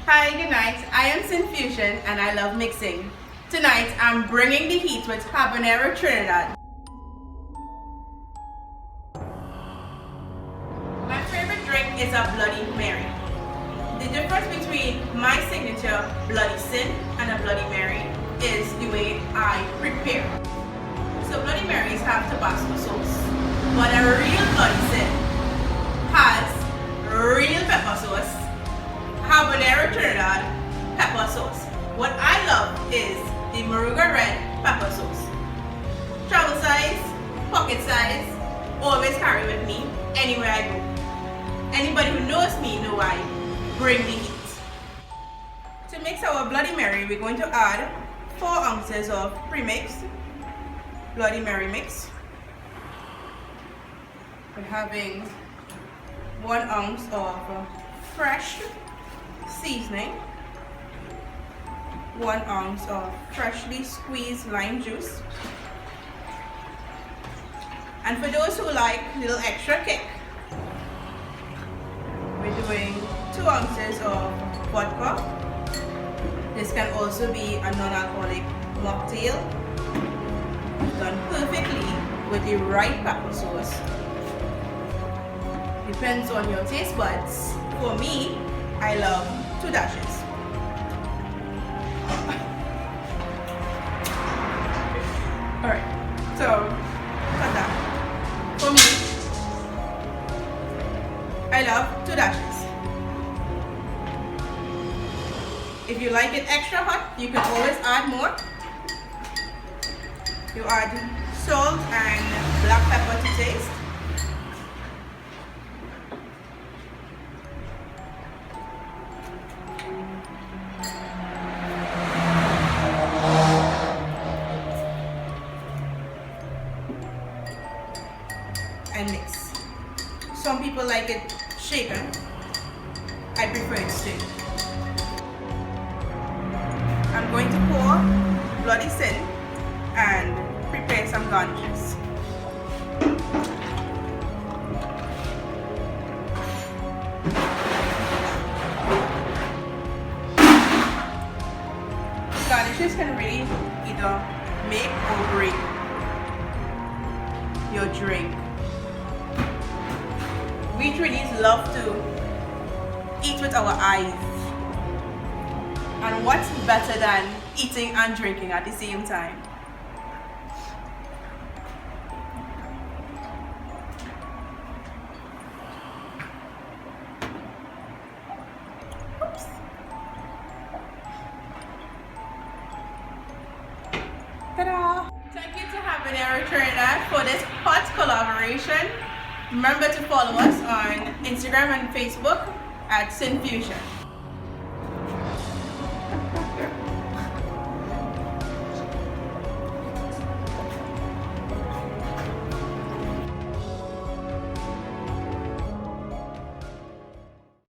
Hi, good night. I am Cynfusion and I love mixing. Tonight I'm bringing the heat with Habanero Trinidad. My favorite drink is a Bloody Mary. The difference between my signature Bloody Cyn and a Bloody Mary is the way I prepare. So Bloody Marys have Tabasco sauce, but a real Bloody Cyn has real pepper sauce, Habanero Trinidad pepper sauce. What I love is the Moruga red pepper sauce. Travel size, pocket size, always carry with me anywhere I go. Anybody who knows me know I bring the heat. To mix our Bloody Mary, we're going to add 4 ounces of pre-mixed Bloody Mary mix. We're having 1 ounce of fresh seasoning, 1 ounce of freshly squeezed lime juice, and for those who like a little extra kick, we're doing 2 ounces of vodka. This can also be a non-alcoholic mocktail done perfectly with the right pepper sauce. Depends on your taste buds. For me, I love 2 dashes. Alright, so cut that. For me, I love 2 dashes. If you like it extra hot, you can always add more. You add salt and black pepper to taste. And mix. Some people like it shaken. I prefer it stirred. I'm going to pour Bloody Cyn and prepare some garnishes. Garnishes can really either make or break your drink. We Trinidadians love to eat with our eyes. And what's better than eating and drinking at the same time? Oops. Ta-da! Thank you to Habanero Trinidad for this hot collaboration. Remember to follow us on Instagram and Facebook at Cynfusion.